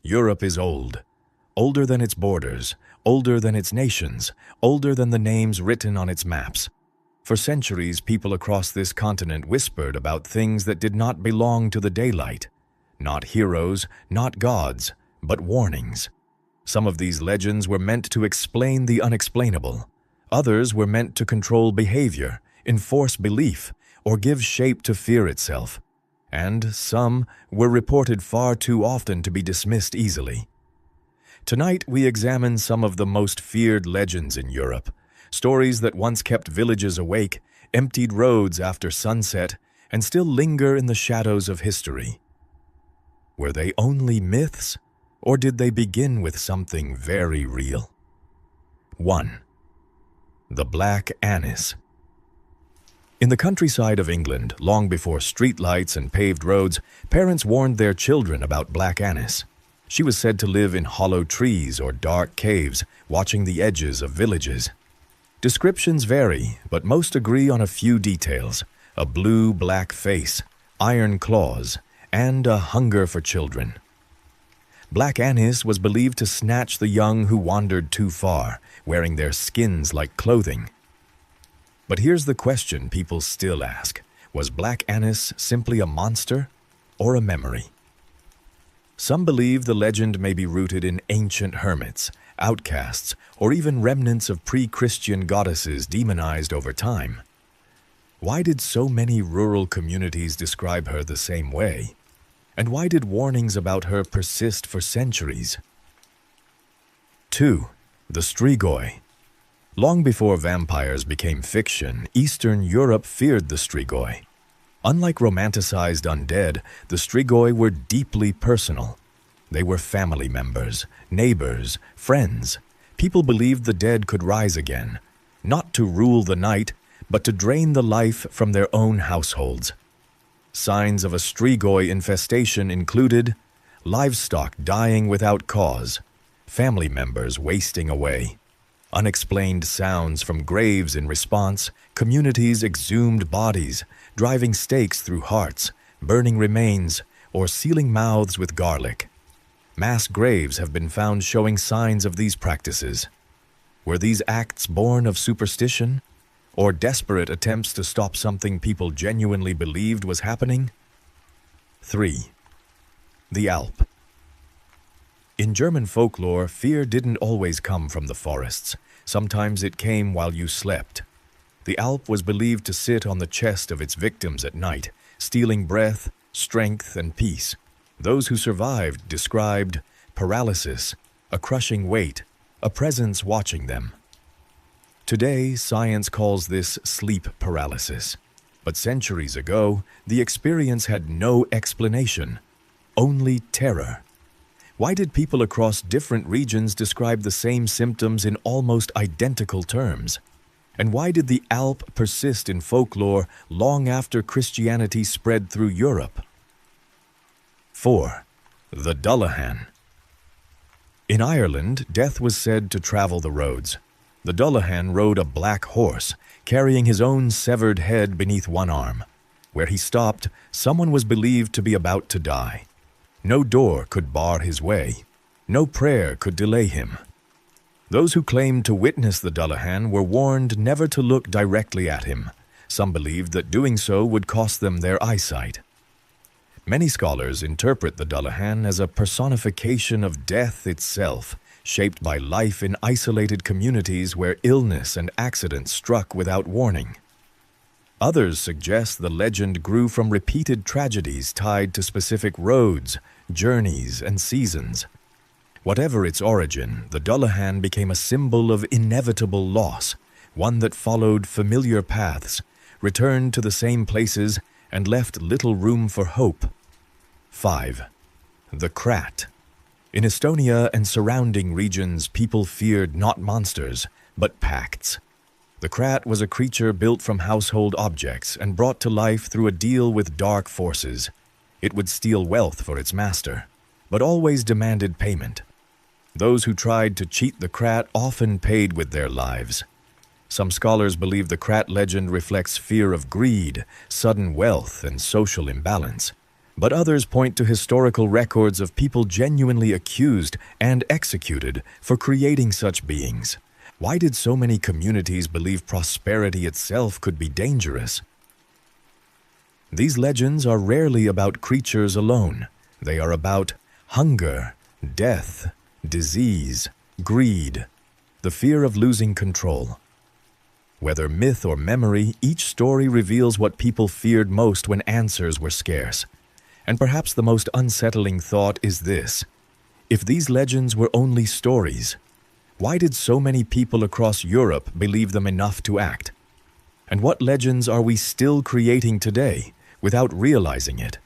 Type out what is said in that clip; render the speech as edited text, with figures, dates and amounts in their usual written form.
Europe is old. Older than its borders, older than its nations, older than the names written on its maps. For centuries, people across this continent whispered about things that did not belong to the daylight. Not heroes, not gods, but warnings. Some of these legends were meant to explain the unexplainable. Others were meant to control behavior, enforce belief, or give shape to fear itself. And some were reported far too often to be dismissed easily. Tonight, we examine some of the most feared legends in Europe, stories that once kept villages awake, emptied roads after sunset, and still linger in the shadows of history. Were they only myths, or did they begin with something very real? 1. The Black Annis. In the countryside of England, long before streetlights and paved roads, parents warned their children about Black Annis. She was said to live in hollow trees or dark caves, watching the edges of villages. Descriptions vary, but most agree on a few details: a blue-black face, iron claws, and a hunger for children. Black Annis was believed to snatch the young who wandered too far, wearing their skins like clothing. But here's the question people still ask: was Black Annis simply a monster or a memory? Some believe the legend may be rooted in ancient hermits, outcasts, or even remnants of pre-Christian goddesses demonized over time. Why did so many rural communities describe her the same way? And why did warnings about her persist for centuries? 2. The Strigoi. Long before vampires became fiction, Eastern Europe feared the Strigoi. Unlike romanticized undead, the Strigoi were deeply personal. They were family members, neighbors, friends. People believed the dead could rise again, not to rule the night, but to drain the life from their own households. Signs of a Strigoi infestation included livestock dying without cause, family members wasting away, unexplained sounds from graves in response, communities exhumed bodies, driving stakes through hearts, burning remains, or sealing mouths with garlic. Mass graves have been found showing signs of these practices. Were these acts born of superstition, or desperate attempts to stop something people genuinely believed was happening? 3. The Alp. In German folklore, fear didn't always come from the forests. Sometimes it came while you slept. The Alp was believed to sit on the chest of its victims at night, stealing breath, strength, and peace. Those who survived described paralysis, a crushing weight, a presence watching them. Today, science calls this sleep paralysis. But centuries ago, the experience had no explanation, only terror. Why did people across different regions describe the same symptoms in almost identical terms? And why did the Alp persist in folklore long after Christianity spread through Europe? 4. The Dullahan. In Ireland, death was said to travel the roads. The Dullahan rode a black horse, carrying his own severed head beneath one arm. Where he stopped, someone was believed to be about to die. No door could bar his way. No prayer could delay him. Those who claimed to witness the Dullahan were warned never to look directly at him. Some believed that doing so would cost them their eyesight. Many scholars interpret the Dullahan as a personification of death itself, shaped by life in isolated communities where illness and accidents struck without warning. Others suggest the legend grew from repeated tragedies tied to specific roads, journeys, and seasons. Whatever its origin, the Dullahan became a symbol of inevitable loss, one that followed familiar paths, returned to the same places, and left little room for hope. 5. The Kratt. In Estonia and surrounding regions, people feared not monsters, but pacts. The Kratt was a creature built from household objects and brought to life through a deal with dark forces. It would steal wealth for its master, but always demanded payment. Those who tried to cheat the Kratt often paid with their lives. Some scholars believe the Kratt legend reflects fear of greed, sudden wealth, and social imbalance. But others point to historical records of people genuinely accused and executed for creating such beings. Why did so many communities believe prosperity itself could be dangerous? These legends are rarely about creatures alone. They are about hunger, death, disease, greed, the fear of losing control. Whether myth or memory, each story reveals what people feared most when answers were scarce. And perhaps the most unsettling thought is this: if these legends were only stories, why did so many people across Europe believe them enough to act? And what legends are we still creating today without realizing it?